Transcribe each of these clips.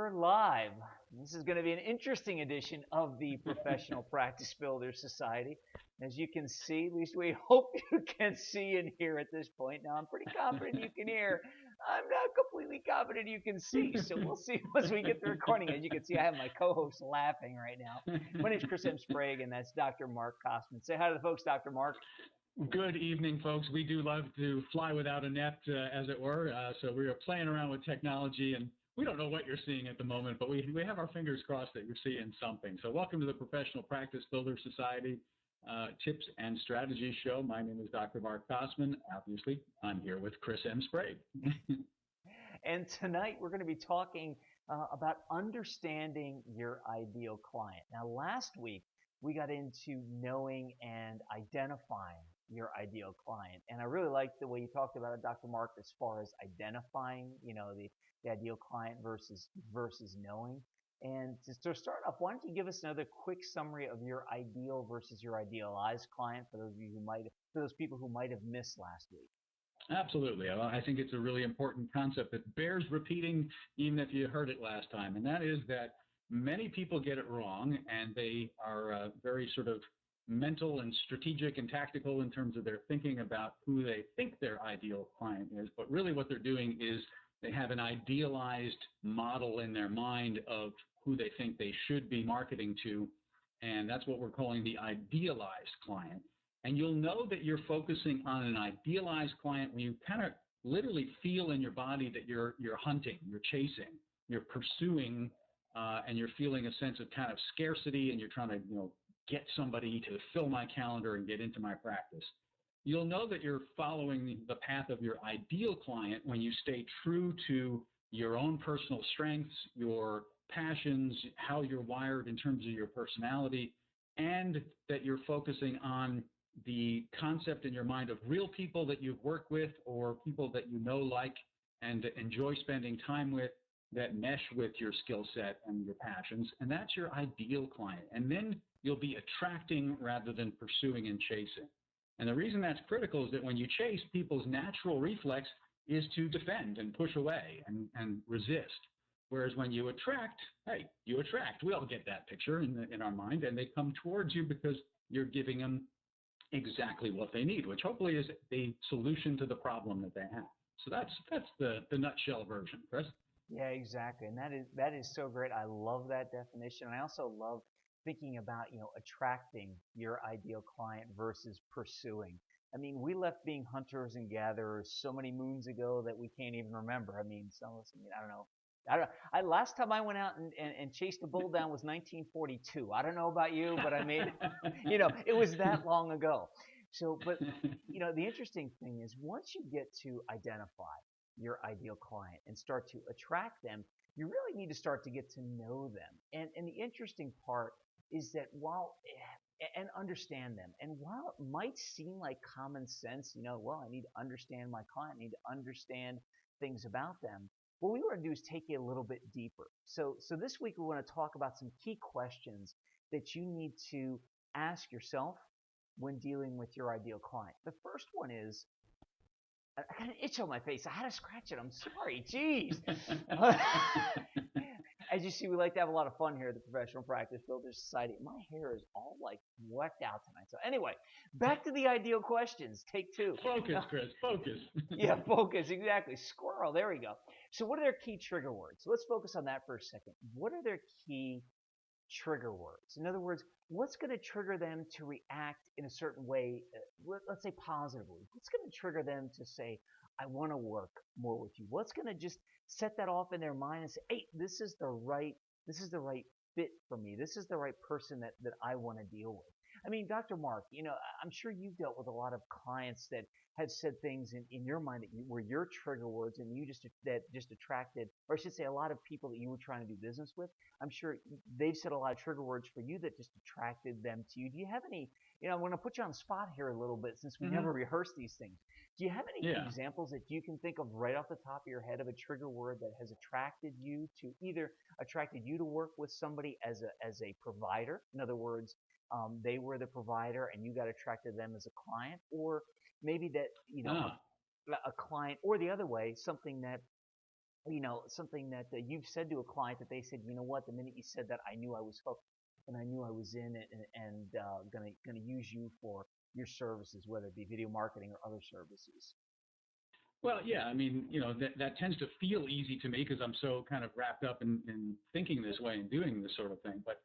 we're live. This is going to be an interesting edition of the Professional Practice Builders Society. As you can see, at least we hope you can see and hear at this point. Now, I'm pretty confident you can hear. I'm not completely confident you can see, so we'll see once we get the recording. As you can see, I have my co-host laughing right now. My name is Chris M. Sprague, and that's Dr. Mark Kosman. Say hi to the folks, Dr. Mark. Good evening, folks. We do love to fly without a net, as it were. So we are playing around with technology, and we don't know what you're seeing at the moment, but we have our fingers crossed that you're seeing something. So welcome to the Professional Practice Builders Society Tips and Strategies Show. My name is Dr. Mark Kosman. Obviously, I'm here with Chris M. Sprague. And tonight we're going to be talking about understanding your ideal client. Now, last week we got into knowing and identifying your ideal client. And I really liked the way you talked about it, Dr. Mark, as far as identifying, the ideal client versus knowing. And to start off, why don't you give us another quick summary of your ideal versus your idealized client for those people who might have missed last week? Absolutely. I think it's a really important concept that bears repeating even if you heard it last time. And that is that many people get it wrong, and they are very sort of mental and strategic and tactical in terms of their thinking about who they think their ideal client is. But really what they're doing is they have an idealized model in their mind of who they think they should be marketing to, and that's what we're calling the idealized client. And you'll know that you're focusing on an idealized client when you kind of literally feel in your body that you're hunting, you're chasing, you're pursuing, and you're feeling a sense of kind of scarcity, and you're trying to, get somebody to fill my calendar and get into my practice. You'll know that you're following the path of your ideal client when you stay true to your own personal strengths, your passions, how you're wired in terms of your personality, and that you're focusing on the concept in your mind of real people that you've worked with or people that you know, like, and enjoy spending time with, that mesh with your skill set and your passions, and that's your ideal client. And then you'll be attracting rather than pursuing and chasing. And the reason that's critical is that when you chase, people's natural reflex is to defend and push away and resist. Whereas when you attract, hey, you attract. We all get that picture in our mind, and they come towards you because you're giving them exactly what they need, which hopefully is the solution to the problem that they have. So that's the nutshell version, Chris. Yeah, exactly. And that is so great. I love that definition. And I also love thinking about, attracting your ideal client versus pursuing. I mean, we left being hunters and gatherers so many moons ago that we can't even remember. I mean, some of us, I don't know. Last time I went out and chased a bull down was 1942. I don't know about you, but I mean, it was that long ago. So, but, the interesting thing is once you get to identify your ideal client and start to attract them, you really need to start to get to know them. And the interesting part is that and understand them. And while it might seem like common sense, I need to understand my client, I need to understand things about them. What we want to do is take it a little bit deeper. So this week we want to talk about some key questions that you need to ask yourself when dealing with your ideal client. The first one is, I got an itch on my face. I had to scratch it. I'm sorry. Jeez. As you see, we like to have a lot of fun here at the Professional Practice Builders Society. My hair is all like whacked out tonight. So anyway, back to the ideal questions. Take two. Focus, Chris. Focus. Yeah, focus. Exactly. Squirrel. There we go. So what are their key trigger words? So let's focus on that for a second. What are their key trigger words? In other words, what's going to trigger them to react in a certain way, let's say positively? What's going to trigger them to say, I want to work more with you? What's going to just set that off in their mind and say, hey, this is the right fit for me. This is the right person that I want to deal with. I mean, Dr. Mark, I'm sure you've dealt with a lot of clients that have said things in your mind that were your trigger words, and that just attracted, or I should say, a lot of people that you were trying to do business with. I'm sure they've said a lot of trigger words for you that just attracted them to you. Do you have any? I'm going to put you on the spot here a little bit since we never rehearsed these things. Do you have any examples that you can think of right off the top of your head of a trigger word that has attracted you to either attracted you to work with somebody as a provider? In other words, they were the provider and you got attracted to them as a client, or maybe that a client, or the other way, something that something that you've said to a client that they said, you know what, the minute you said that, I knew I was hooked and I knew I was in it and gonna use you for your services, whether it be video marketing or other services. Well, yeah, I mean, that tends to feel easy to me because I'm so kind of wrapped up in thinking this way and doing this sort of thing. But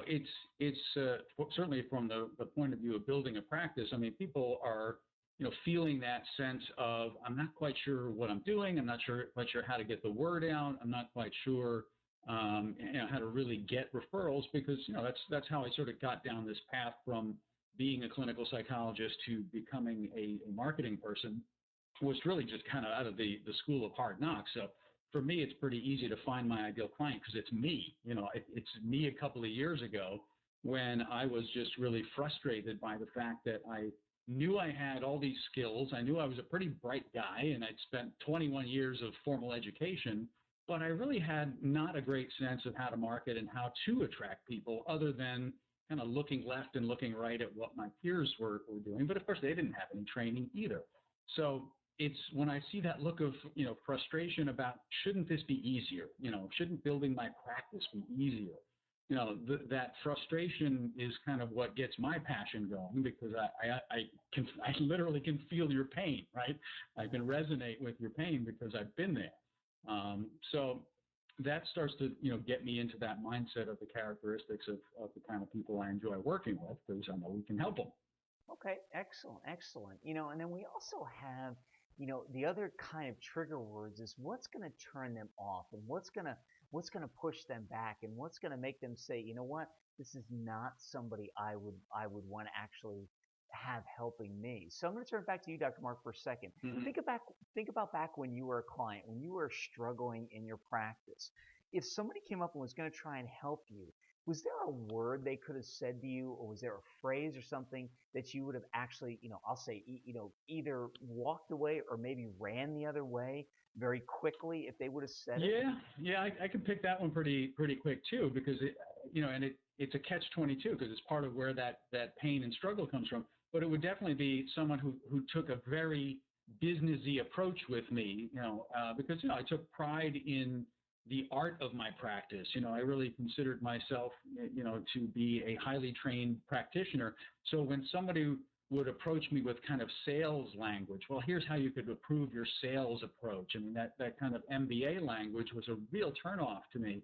it's certainly from the point of view of building a practice. I mean, people are feeling that sense of I'm not quite sure what I'm doing. I'm not quite sure how to get the word out. I'm not quite sure how to really get referrals because that's how I sort of got down this path from being a clinical psychologist to becoming a marketing person was really just kind of out of the school of hard knocks. So for me, it's pretty easy to find my ideal client because it's me. It's me a couple of years ago when I was just really frustrated by the fact that I knew I had all these skills. I knew I was a pretty bright guy and I'd spent 21 years of formal education, but I really had not a great sense of how to market and how to attract people other than kind of looking left and looking right at what my peers were doing. But of course, they didn't have any training either. So it's when I see that look of, frustration about shouldn't this be easier? Shouldn't building my practice be easier? That frustration is kind of what gets my passion going because I literally can feel your pain, right? I can resonate with your pain because I've been there. So that starts to, get me into that mindset of the characteristics of the kind of people I enjoy working with because I know we can help them. Okay, excellent, excellent. And then we also have, the other kind of trigger words is what's going to turn them off and what's going to push them back and what's going to make them say, you know what, this is not somebody I would want to actually have helping me. So I'm going to turn it back to you, Dr. Mark, for a second. Mm-hmm. Think about back when you were a client, when you were struggling in your practice. If somebody came up and was going to try and help you, was there a word they could have said to you, or was there a phrase or something that you would have actually, I'll say, either walked away or maybe ran the other way very quickly if they would have said it? Yeah, I can pick that one pretty quick too because it's a catch-22 because it's part of where that pain and struggle comes from. But it would definitely be someone who took a very businessy approach with me, because I took pride in the art of my practice. I really considered myself, to be a highly trained practitioner. So when somebody would approach me with kind of sales language, well, here's how you could improve your sales approach. I mean, that kind of MBA language was a real turnoff to me.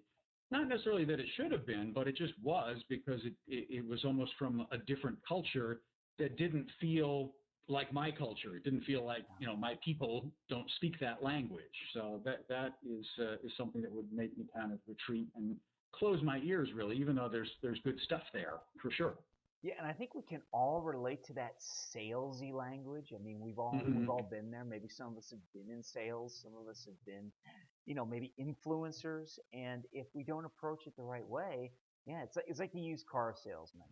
Not necessarily that it should have been, but it just was because it was almost from a different culture that didn't feel like my culture. It didn't feel like, my people don't speak that language. So that is something that would make me kind of retreat and close my ears, really, even though there's good stuff there for sure. Yeah, and I think we can all relate to that salesy language. I mean, we've all been there. Maybe some of us have been in sales. Some of us have been, maybe influencers. And if we don't approach it the right way, yeah, it's like the used car salesman.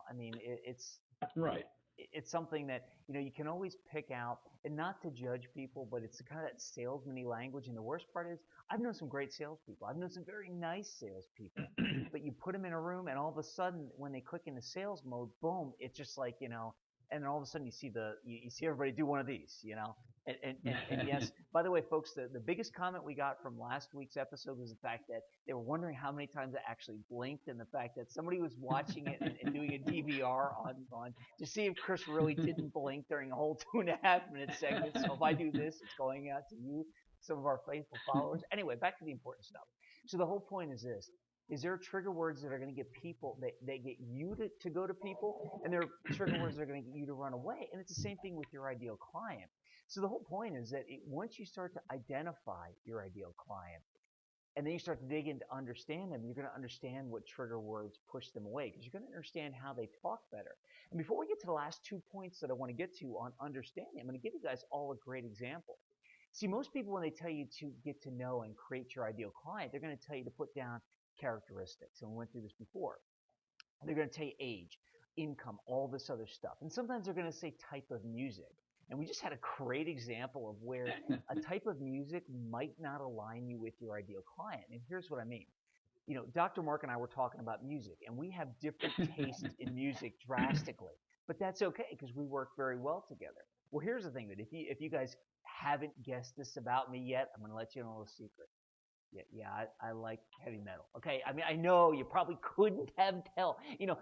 I mean, it's right. It's something that you can always pick out, and not to judge people, but it's kind of that salesman-y language. And the worst part is, I've known some great salespeople. I've known some very nice salespeople, but you put them in a room, and all of a sudden, when they click into sales mode, boom! It's just like and then all of a sudden you see you see everybody do one of these, and yes. By the way, folks, the biggest comment we got from last week's episode was the fact that they were wondering how many times I actually blinked, and the fact that somebody was watching it and doing a DVR on to see if Chris really didn't blink during a whole 2.5-minute segment. So if I do this, it's going out to you, some of our faithful followers. Anyway, back to the important stuff. So the whole point is this. Is there trigger words that are going to get people, that get you to go to people, and there are trigger words that are going to get you to run away. And it's the same thing with your ideal client. So the whole point is that once you start to identify your ideal client, and then you start to dig in to understand them, you're going to understand what trigger words push them away, because you're going to understand how they talk better. And before we get to the last 2 points that I want to get to on understanding, I'm going to give you guys all a great example. See, most people, when they tell you to get to know and create your ideal client, they're going to tell you to put down characteristics, and we went through this before. They're going to tell you age, income, all this other stuff. And sometimes they're going to say type of music. And we just had a great example of where a type of music might not align you with your ideal client. And here's what I mean. Dr. Mark and I were talking about music, and we have different tastes in music drastically. But that's okay, because we work very well together. Well, here's the thing that if you guys haven't guessed this about me yet, I'm going to let you know a little secret. Yeah, yeah, I like heavy metal. Okay, I mean, I know you probably couldn't have tell.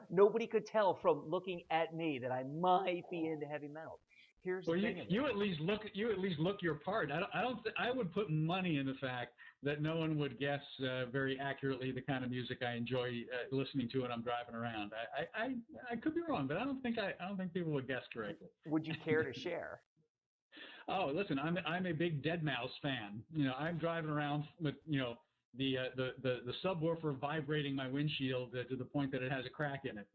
Nobody could tell from looking at me that I might be into heavy metal. Here's the Well, thing of it. you at least look your part. I would put money in the fact that no one would guess very accurately the kind of music I enjoy listening to when I'm driving around. I could be wrong, but I don't think people would guess correctly. Would you care to share? Oh, listen, I'm a big Dead Mouse fan. I'm driving around with the subwoofer vibrating my windshield to the point that it has a crack in it.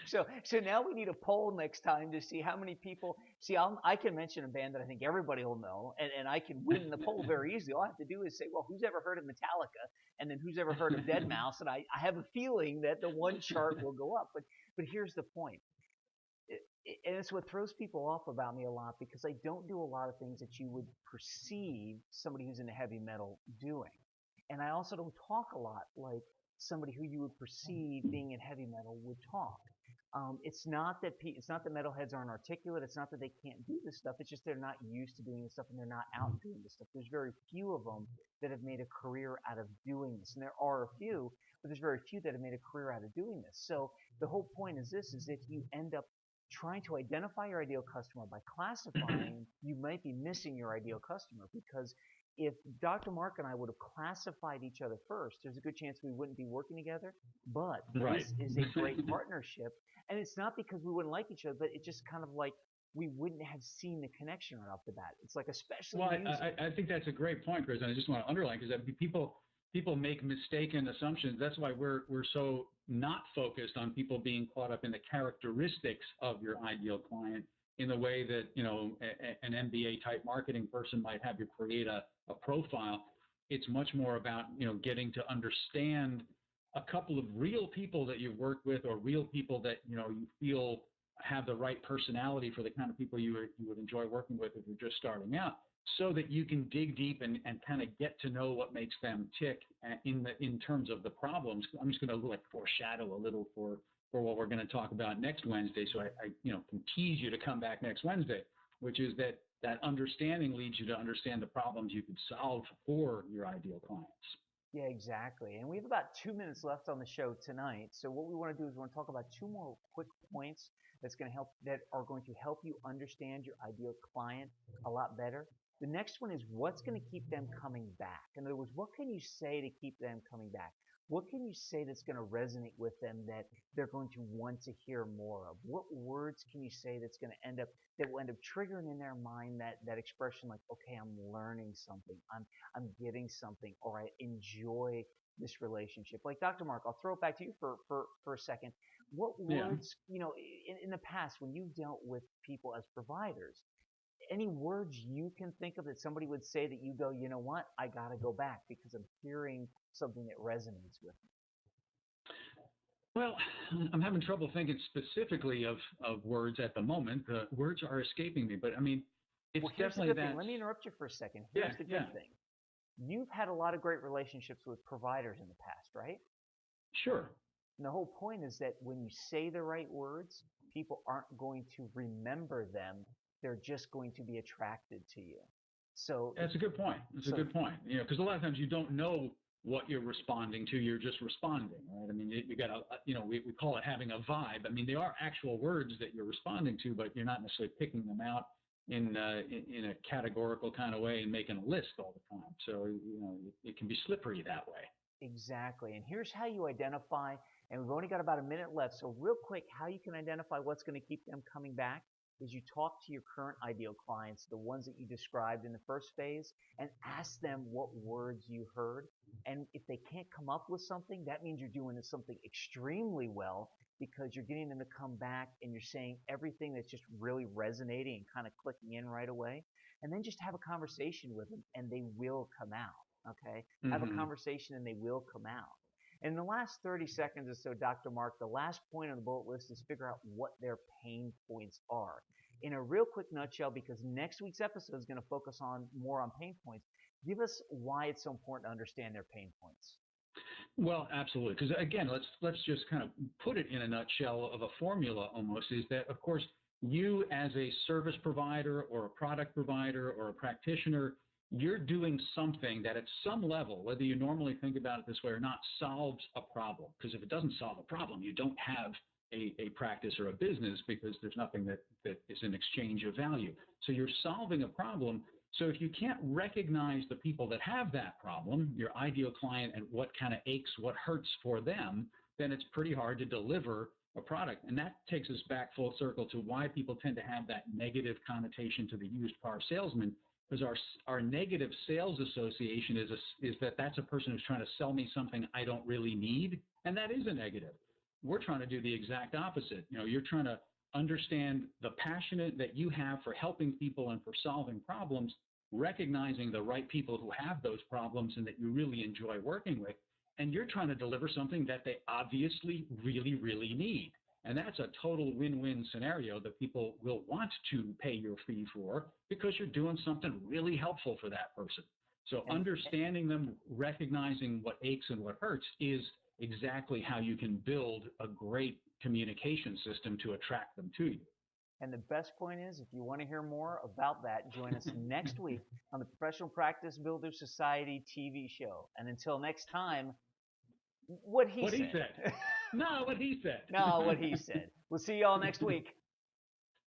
So. So now we need a poll next time to see how many people. See, I can mention a band that I think everybody will know, and I can win the poll very easily. All I have to do is say, well, who's ever heard of Metallica, and then who's ever heard of Dead Mouse, and I have a feeling that the one chart will go up. But here's the point. And it's what throws people off about me a lot, because I don't do a lot of things that you would perceive somebody who's into heavy metal doing. And I also don't talk a lot like somebody who you would perceive being in heavy metal would talk. It's not that metalheads aren't articulate. It's not that they can't do this stuff. It's just they're not used to doing this stuff, and they're not out doing this stuff. There's very few of them that have made a career out of doing this, and there are a few, but there's very few that have made a career out of doing this. So the whole point is this: is if you end up trying to identify your ideal customer by classifying, you might be missing your ideal customer, because if Dr. Mark and I would have classified each other first, there's a good chance we wouldn't be working together. But Right. This is a great partnership. And it's not because we wouldn't like each other, but it's just kind of like we wouldn't have seen the connection right off the bat. It's like, especially Well, music. I think that's a great point, Chris, and I just want to underline, because people make mistaken assumptions. That's why we're so not focused on people being caught up in the characteristics of your ideal client in the way that an MBA type marketing person might have you create a profile. It's much more about getting to understand a couple of real people that you've worked with, or real people that you feel have the right personality for the kind of people you would enjoy working with if you're just starting out, so that you can dig deep and kind of get to know what makes them tick in terms of the problems. I'm just going to foreshadow a little for what we're going to talk about next Wednesday, so I can tease you to come back next Wednesday, which is that understanding leads you to understand the problems you could solve for your ideal clients. Yeah, exactly. And we have about 2 minutes left on the show tonight. So what we want to do is we want to talk about two more quick points that are going to help you understand your ideal client a lot better. The next one is, what's going to keep them coming back? In other words, what can you say to keep them coming back? What can you say that's going to resonate with them, that they're going to want to hear more of? What words can you say that will end up triggering in their mind that expression, like, okay, I'm learning something, I'm getting something, or I enjoy this relationship. Like, Dr. Mark, I'll throw it back to you for a second. What words, in the past, when you've dealt with people as providers, any words you can think of that somebody would say that you go, you know what, I got to go back because I'm hearing something that resonates with me? Well, I'm having trouble thinking specifically of words at the moment. The words are escaping me, but I mean, it's Here's the definitely good that. thing. Let me interrupt you for a second. Here's the good thing. You've had a lot of great relationships with providers in the past, right? Sure. And the whole point is that when you say the right words, people aren't going to remember them. They're just going to be attracted to you. So That's a good point. That's a good point. Because a lot of times you don't know what you're responding to. You're just responding, right? I mean, you got we call it having a vibe. I mean, they are actual words that you're responding to, but you're not necessarily picking them out in a categorical kind of way and making a list all the time. So, it can be slippery that way. Exactly. And here's how you identify, and we've only got about a minute left. So real quick, how you can identify what's going to keep them coming back is you talk to your current ideal clients, the ones that you described in the first phase, and ask them what words you heard. And if they can't come up with something, that means you're doing something extremely well, because you're getting them to come back and you're saying everything that's just really resonating and kind of clicking in right away. And then just have a conversation with them and they will come out. Okay? Mm-hmm. Have a conversation and they will come out. In the last 30 seconds or so, Dr. Mark, the last point on the bullet list is figure out what their pain points are. In a real quick nutshell, because next week's episode is going to focus more on pain points, give us why it's so important to understand their pain points. Well, absolutely. Because again, let's just kind of put it in a nutshell of a formula almost, is that, of course, you as a service provider or a product provider or a practitioner, you're doing something that at some level, whether you normally think about it this way or not, solves a problem. Because if it doesn't solve a problem, you don't have a practice or a business, because there's nothing that is in exchange of value. So you're solving a problem. So if you can't recognize the people that have that problem, your ideal client, and what kind of aches, what hurts for them, then it's pretty hard to deliver a product. And that takes us back full circle to why people tend to have that negative connotation to the used car salesman, because our negative sales association is that that's a person who's trying to sell me something I don't really need, and that is a negative. We're trying to do the exact opposite. You're trying to understand the passion that you have for helping people and for solving problems, recognizing the right people who have those problems and that you really enjoy working with, and you're trying to deliver something that they obviously really, really need. And that's a total win-win scenario that people will want to pay your fee for, because you're doing something really helpful for that person. So understanding them, recognizing what aches and what hurts is exactly how you can build a great communication system to attract them to you. And the best point is, if you want to hear more about that, join us next week on the Professional Practice Builder Society TV show. And until next time, what he said. No, what he said. No, what he said. We'll see you all next week.